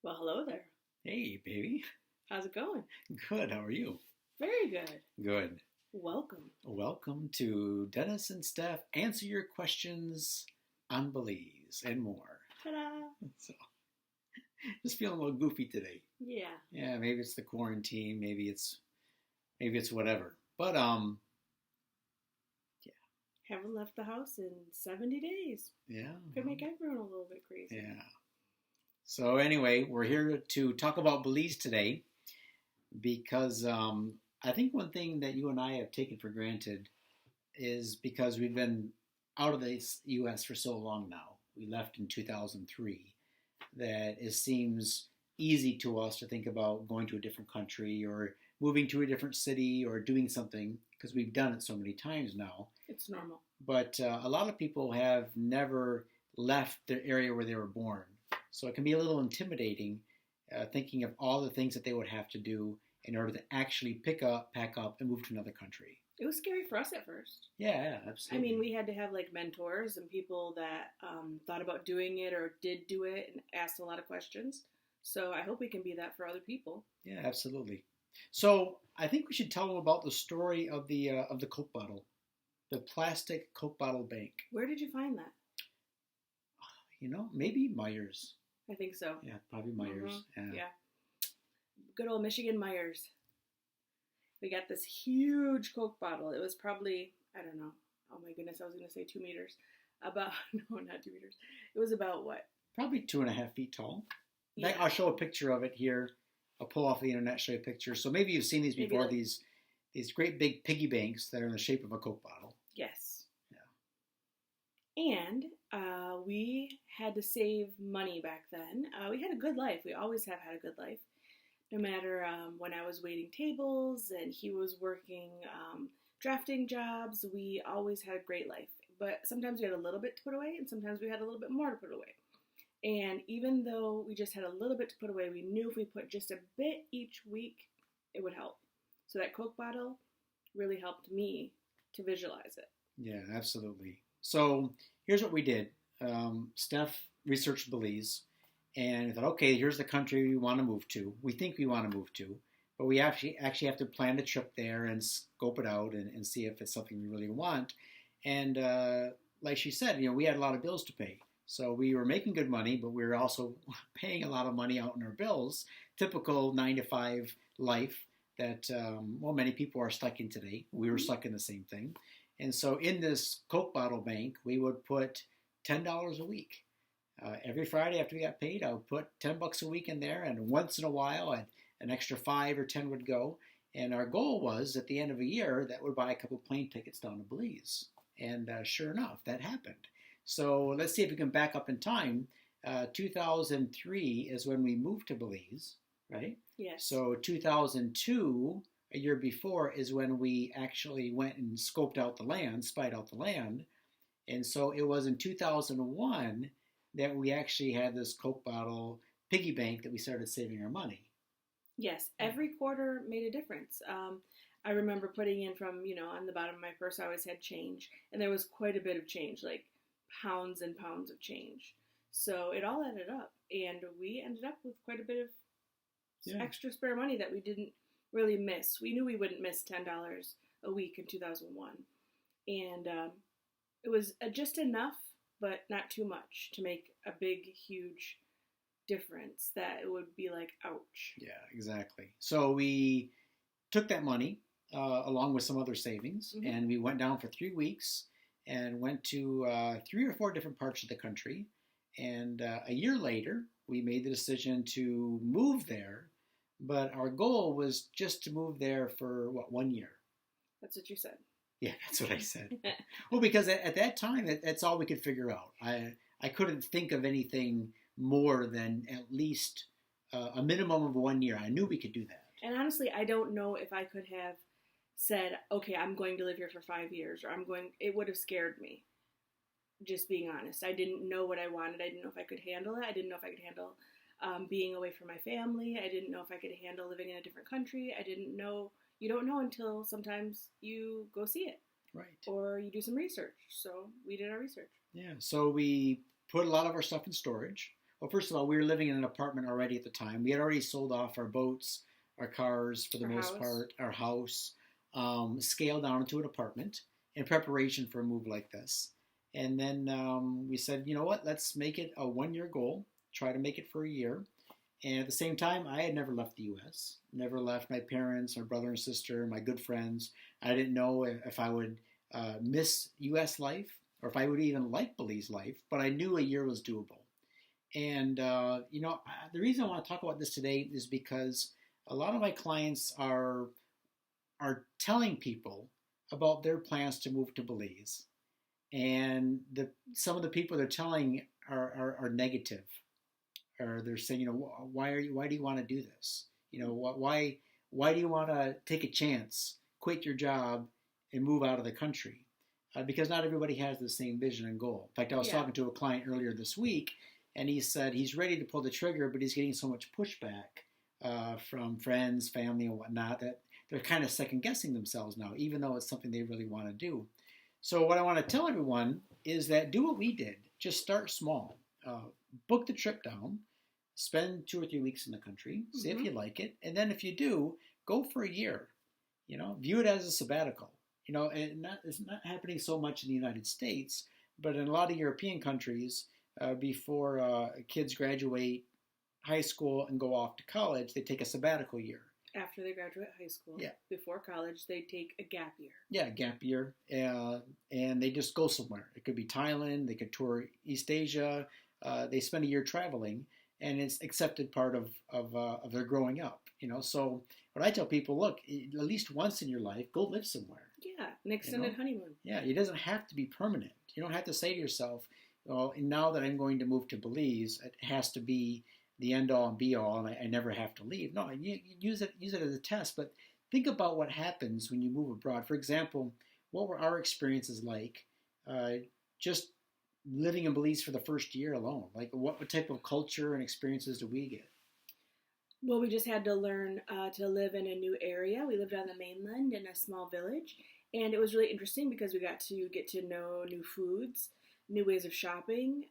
Well, hello there. Hey, baby. How's it going? Good. How are you? Very good. Good. Welcome. Welcome to Dennis and Steph Answer Your Questions on Belize and more. Ta-da! So, just feeling a little goofy today. Yeah. Yeah, maybe it's the quarantine. Maybe it's whatever. But yeah, Haven't left the house in 70 days. yeah, Could make everyone a little bit crazy. yeah. So anyway, we're here to talk about Belize today because I think one thing that you and I have taken for granted is because we've been out of the U.S. for so long now. We left in 2003 that it seems easy to us to think about going to a different country or moving to a different city or doing something because we've done it so many times now. It's normal. But a lot of people have never left the area where they were born. So it can be a little intimidating thinking of all the things that they would have to do in order to actually pack up, and move to another country. It was scary for us at first. Yeah, absolutely. I mean, we had to have like mentors and people that thought about doing it or did do it and asked a lot of questions. So I hope we can be that for other people. Yeah, absolutely. So I think we should tell them about the story of the Coke bottle, the plastic Coke bottle bank. Where did you find that? Maybe Myers. I think so. Yeah, probably Myers. Yeah. Good old Michigan Myers. We got this huge Coke bottle. It was probably, I don't know. Oh my goodness, I was going to say 2 meters. No, not 2 meters. It was about what? Probably 2.5 feet tall. Yeah. I'll show a picture of it here. I'll pull off the internet, show you a picture. So maybe you've seen these before, these great big piggy banks that are in the shape of a Coke bottle. Yes. Yeah. And we had to save money back then. We had a good life. We always have had a good life. No matter when I was waiting tables and he was working drafting jobs, we always had a great life. But sometimes we had a little bit to put away, and sometimes we had a little bit more to put away. And even though we just had a little bit to put away, we knew if we put just a bit each week, it would help. So that Coke bottle really helped me to visualize it. Yeah, absolutely. So here's what we did. Steph researched Belize and thought, okay, here's the country we want to move to. We think we want to move to, but we actually have to plan the trip there and scope it out and see if it's something we really want. And like she said, we had a lot of bills to pay. So we were making good money, but we were also paying a lot of money out in our bills. Typical 9-to-5 life that, many people are stuck in today. We were stuck in the same thing. And so in this Coke bottle bank, we would put $10 a week. Every Friday after we got paid, I would put $10 a week in there, and once in a while, an extra 5 or 10 would go. And our goal was, at the end of a year, that would buy a couple plane tickets down to Belize. And sure enough, that happened. So let's see if we can back up in time. 2003 is when we moved to Belize, right? Yes. So 2002, a year before, is when we actually went and spied out the land. And so it was in 2001 that we actually had this Coke bottle piggy bank that we started saving our money. Yes, every quarter made a difference. I remember putting in from, on the bottom of my purse, I always had change. And there was quite a bit of change, like pounds and pounds of change. So it all added up. And we ended up with quite a bit of extra spare money that we didn't really miss. We knew we wouldn't miss $10 a week in 2001. And it was just enough, but not too much to make a big, huge difference that it would be like, ouch. Yeah, exactly. So we took that money along with some other savings, and we went down for 3 weeks and went to 3 or 4 different parts of the country. And a year later, we made the decision to move there, but our goal was just to move there for, 1 year? That's what you said. Yeah, that's what I said. Well, because at that time, that's all we could figure out. I couldn't think of anything more than at least a minimum of 1 year. I knew we could do that. And honestly, I don't know if I could have said, okay, I'm going to live here for 5 years, or it would have scared me. Just being honest. I didn't know what I wanted. I didn't know if I could handle it. I didn't know if I could handle being away from my family. I didn't know if I could handle living in a different country. I didn't know. You don't know until sometimes you go see it. Right. Or you do some research. So we did our research. Yeah. So we put a lot of our stuff in storage. Well, first of all, we were living in an apartment already at the time. We had already sold off our boats, our cars for the most part, our house, scaled down into an apartment in preparation for a move like this. And then we said, you know what, let's make it a 1-year goal, try to make it for a year. And at the same time, I had never left the U.S., never left my parents, my brother and sister, my good friends. I didn't know if I would miss U.S. life or if I would even like Belize life, but I knew a year was doable. And, the reason I want to talk about this today is because a lot of my clients are telling people about their plans to move to Belize. And some of the people they're telling are negative. Or they're saying, why do you want to do this? Why do you want to take a chance, quit your job, and move out of the country? Because not everybody has the same vision and goal. In fact, I was talking to a client earlier this week, and he said he's ready to pull the trigger, but he's getting so much pushback from friends, family, and whatnot that they're kind of second-guessing themselves now, even though it's something they really want to do. So what I want to tell everyone is that do what we did. Just start small. Book the trip down. Spend 2 or 3 weeks in the country. See if you like it. And then if you do, go for a year. View it as a sabbatical. And it's not happening so much in the United States, but in a lot of European countries, before kids graduate high school and go off to college, they take a sabbatical year. After they graduate high school, before college, they take a gap year. Yeah, gap year, and they just go somewhere. It could be Thailand. They could tour East Asia. They spend a year traveling, and it's accepted part of their growing up. So what I tell people, look, at least once in your life, go live somewhere. Yeah, an extended honeymoon. Yeah, it doesn't have to be permanent. You don't have to say to yourself, well, now that I'm going to move to Belize, it has to be the end-all and be-all, and I never have to leave. No, you use it as a test, but think about what happens when you move abroad. For example, what were our experiences like just living in Belize for the first year alone? Like, what type of culture and experiences do we get? Well, we just had to learn to live in a new area. We lived on the mainland in a small village, and it was really interesting because we got to get to know new foods, new ways of shopping.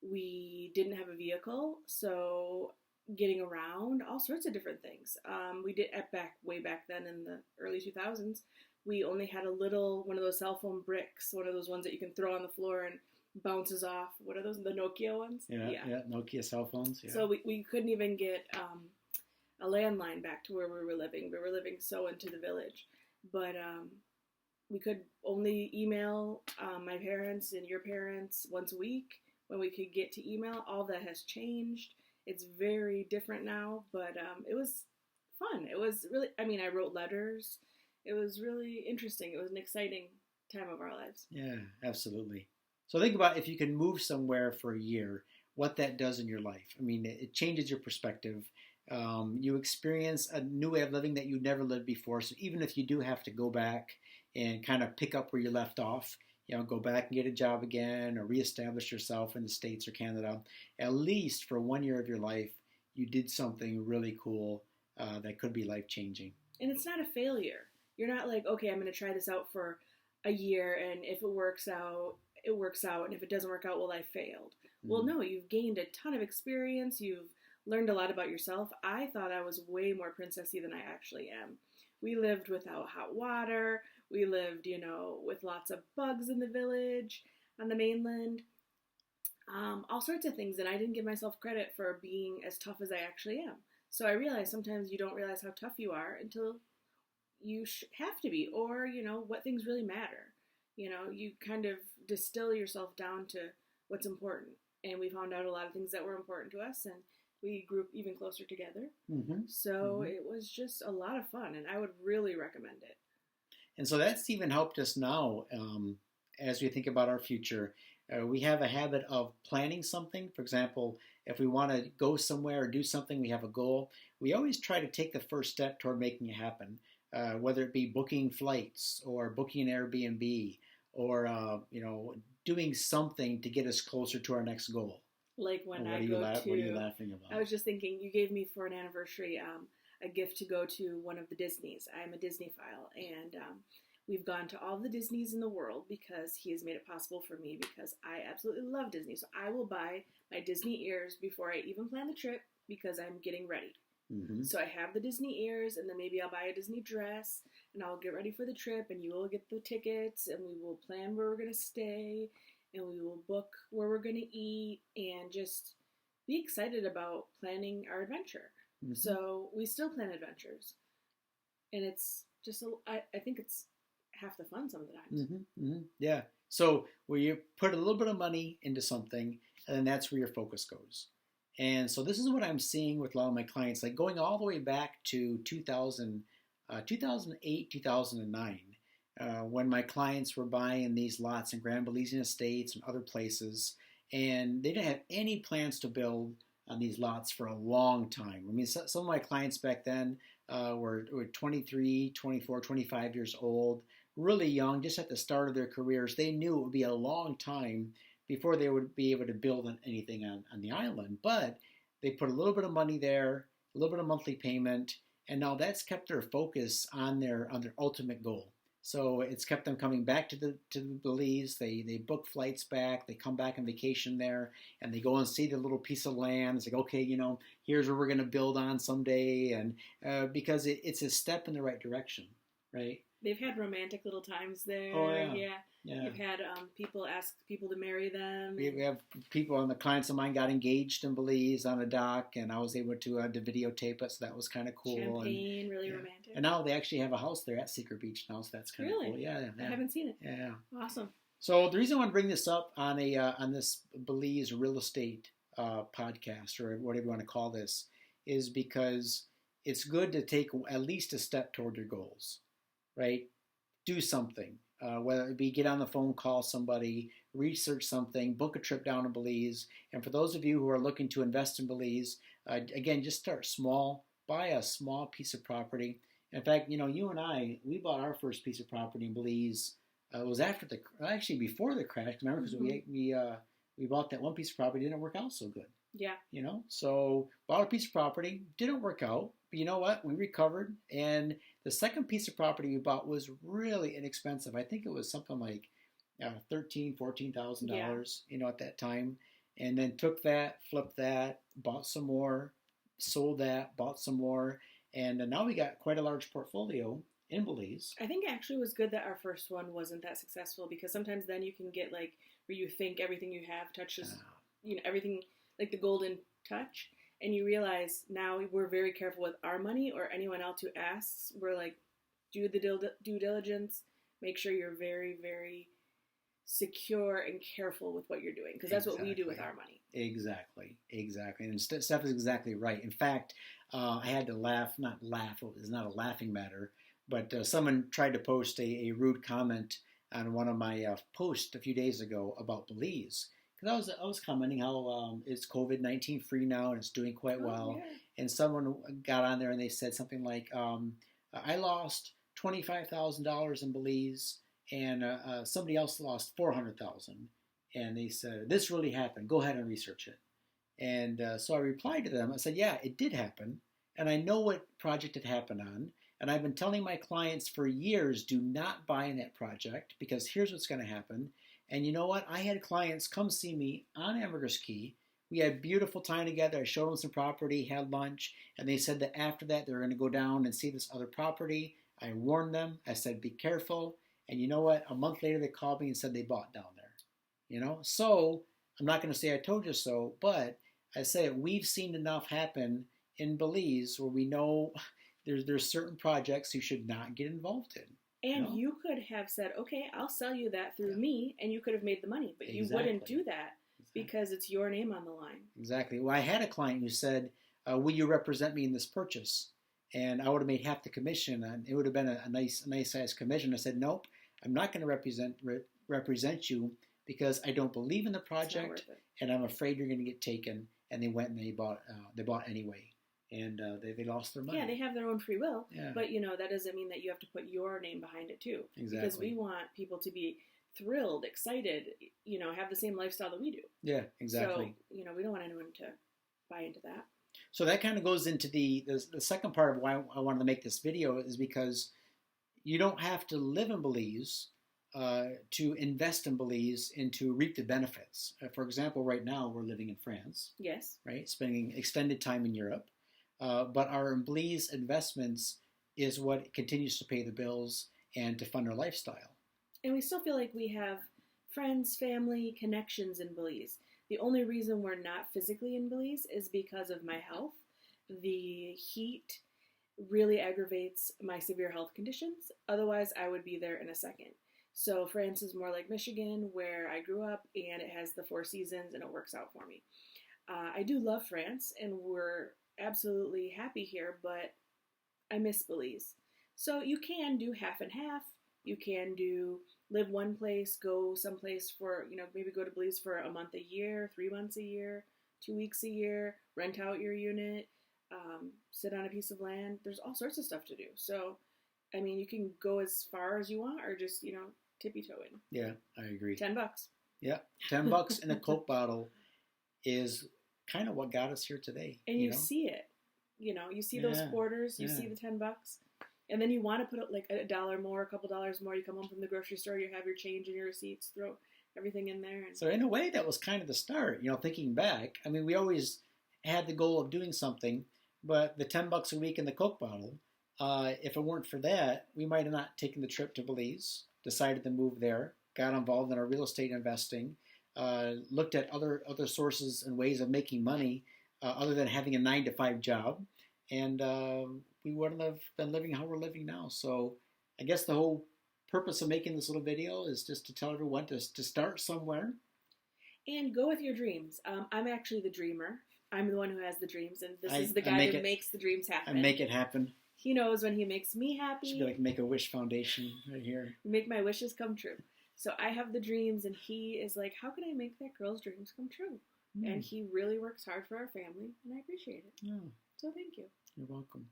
We didn't have a vehicle, so getting around, all sorts of different things. We did way back then in the early 2000s. We only had one of those cell phone bricks, one of those ones that you can throw on the floor and bounces off. What are those? The Nokia ones? Yeah, Nokia cell phones. Yeah. So we couldn't even get a landline back to where we were living. We were living so into the village. But we could only email my parents and your parents once a week when we could get to email. All that has changed. It's very different now, but it was fun. It was really, I wrote letters. It was really interesting. It was an exciting time of our lives. Yeah, absolutely. So think about if you can move somewhere for a year, what that does in your life. It changes your perspective. You experience a new way of living that you never lived before. So even if you do have to go back and kind of pick up where you left off, go back and get a job again or reestablish yourself in the States or Canada, at least for 1 year of your life, you did something really cool that could be life-changing. And it's not a failure. You're not like, okay, I'm going to try this out for a year, and if it works out, it works out, and if it doesn't work out, well, I failed. Well, no, you've gained a ton of experience. You've learned a lot about yourself. I thought I was way more princessy than I actually am. We lived without hot water. We lived, with lots of bugs in the village, on the mainland. All sorts of things, and I didn't give myself credit for being as tough as I actually am. So I realized sometimes you don't realize how tough you are until you have to be, or, what things really matter. You kind of distill yourself down to what's important. And we found out a lot of things that were important to us, and we grew even closer together. So it was just a lot of fun, and I would really recommend it. And so that's even helped us now as we think about our future. We have a habit of planning something. For example, if we want to go somewhere or do something, we have a goal. We always try to take the first step toward making it happen, whether it be booking flights or booking an Airbnb or, doing something to get us closer to our next goal. Like when what are you laughing about? I was just thinking, you gave me for an anniversary a gift to go to one of the Disneys. I'm a Disney-phile, and we've gone to all the Disneys in the world because he has made it possible for me, because I absolutely love Disney. So I will buy my Disney ears before I even plan the trip because I'm getting ready. Mm-hmm. So I have the Disney ears, and then maybe I'll buy a Disney dress, and I'll get ready for the trip, and you will get the tickets, and we will plan where we're going to stay, and we will book where we're going to eat, and just be excited about planning our adventure. Mm-hmm. So we still plan adventures, and it's just, I think it's half the fun some of the times. Mm-hmm. Mm-hmm. Yeah. So where you put a little bit of money into something, and then that's where your focus goes. And so this is what I'm seeing with a lot of my clients, like going all the way back to 2008, 2009, when my clients were buying these lots in Grand Belize estates and other places, and they didn't have any plans to build on these lots for a long time. I mean, some of my clients back then were 23, 24, 25 years old, really young, just at the start of their careers. They knew it would be a long time before they would be able to build on anything on the island. But they put a little bit of money there, a little bit of monthly payment, and now that's kept their focus on their ultimate goal. So it's kept them coming back to the Belize. They book flights back. They come back on vacation there, and they go and see the little piece of land. It's like, okay, here's where we're going to build on someday, and because it's a step in the right direction, right? They've had romantic little times there. Oh, yeah. Yeah. They've had people ask people to marry them. We have people, and the clients of mine got engaged in Belize on a dock, and I was able to videotape it, so that was kind of cool. Champagne, really romantic. And now they actually have a house there at Secret Beach now, so that's kind of cool. Yeah. I haven't seen it. Yeah. Awesome. So the reason I want to bring this up on this Belize real estate podcast, or whatever you want to call this, is because it's good to take at least a step toward your goals, right? Do something. Whether it be get on the phone, call somebody, research something, book a trip down to Belize. And for those of you who are looking to invest in Belize, again, just start small. Buy a small piece of property. In fact, you and I, we bought our first piece of property in Belize. It was before the crash. Remember, because we bought that one piece of property, didn't work out so good. Yeah. So bought a piece of property, didn't work out. But you know what? We recovered, and the second piece of property we bought was really inexpensive. I think it was something like $13,000, $14,000, at that time. And then took that, flipped that, bought some more, sold that, bought some more, and now we got quite a large portfolio in Belize. I think actually it was good that our first one wasn't that successful, because sometimes then you can get where you think everything you have touches, everything, like the golden touch. And you realize now we're very careful with our money, or anyone else who asks. We're like, do the due diligence, make sure you're very, very secure and careful with what you're doing, because that's what we do with our money. Exactly. And Steph is exactly right. In fact, I had to laugh, not laugh, it's not a laughing matter, but someone tried to post a rude comment on one of my posts a few days ago about Belize. I was commenting how it's COVID-19 free now and it's doing quite well. Yeah. And someone got on there and they said something like, I lost $25,000 in Belize, and somebody else lost $400,000. And they said, this really happened. Go ahead and research it. And so I replied to them. I said, yeah, it did happen. And I know what project it happened on. And I've been telling my clients for years, do not buy in that project, because here's what's going to happen. And you know what? I had clients come see me on Ambergris Caye. We had a beautiful time together. I showed them some property, had lunch, and they said that after that they were going to go down and see this other property. I warned them. I said, be careful. And you know what? A month later they called me and said they bought down there. So I'm not going to say I told you so, but I say we've seen enough happen in Belize where we know there's certain projects you should not get involved in. And you could have said, okay, I'll sell you that through me, and you could have made the money. But you wouldn't do that because it's your name on the line. Exactly. Well, I had a client who said, will you represent me in this purchase? And I would have made half the commission, and it would have been a nice size commission. I said, nope, I'm not going to represent you because I don't believe in the project, and I'm afraid you're going to get taken. And they went and they bought anyway. And they lost their money. Yeah, they have their own free will. Yeah. But, that doesn't mean that you have to put your name behind it, too. Exactly. Because we want people to be thrilled, excited, have the same lifestyle that we do. Yeah, exactly. So, we don't want anyone to buy into that. So that kind of goes into the second part of why I wanted to make this video, is because you don't have to live in Belize to invest in Belize and to reap the benefits. For example, right now we're living in France. Yes. Right, spending extended time in Europe. But our Belize investments is what continues to pay the bills and to fund our lifestyle. And we still feel like we have friends, family, connections in Belize. The only reason we're not physically in Belize is because of my health. The heat really aggravates my severe health conditions. Otherwise, I would be there in a second. So France is more like Michigan, where I grew up, and it has the 4 seasons, and it works out for me. I do love France, and we're absolutely happy here, but I miss Belize. So you can do half and half. You can do live one place, go someplace for, maybe go to Belize for a month a year, 3 months a year, 2 weeks a year, rent out your unit, sit on a piece of land. There's all sorts of stuff to do. So, I mean, you can go as far as you want, or just, tippy-toe in. Yeah, I agree. $10. Yeah, $10 in a Coke bottle is kind of what got us here today. And you see it. You see those quarters, you see the $10. And then you want to put like $1 more, a couple dollars more. You come home from the grocery store, you have your change and your receipts, throw everything in there. So in a way, that was kind of the start. Thinking back, I mean, we always had the goal of doing something, but the $10 a week in the Coke bottle, if it weren't for that, we might have not taken the trip to Belize, decided to move there, got involved in our real estate investing, looked at other sources and ways of making money other than having a 9-to-5 job, and we wouldn't have been living how we're living now. So I guess the whole purpose of making this little video is just to tell everyone to start somewhere. And go with your dreams. I'm actually the dreamer. I'm the one who has the dreams, and this is the guy who makes the dreams happen. I make it happen. He knows when he makes me happy. Should be like Make-A-Wish Foundation right here. Make my wishes come true. So I have the dreams, and he is like, how can I make that girl's dreams come true? And he really works hard for our family, and I appreciate it. Oh. So thank you. You're welcome.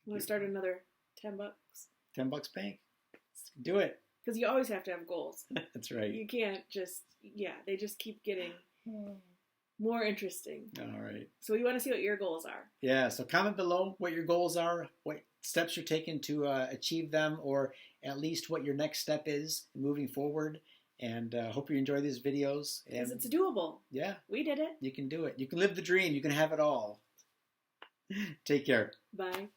Want to start another $10? $10 bank. Do it. Because you always have to have goals. That's right. You can't just, they just keep getting more interesting. All right. So we want to see what your goals are. Yeah, so comment below what your goals are, what steps you're taking to achieve them, or at least what your next step is moving forward. And hope you enjoy these videos. Because it's doable. Yeah. We did it. You can do it. You can live the dream. You can have it all. Take care. Bye.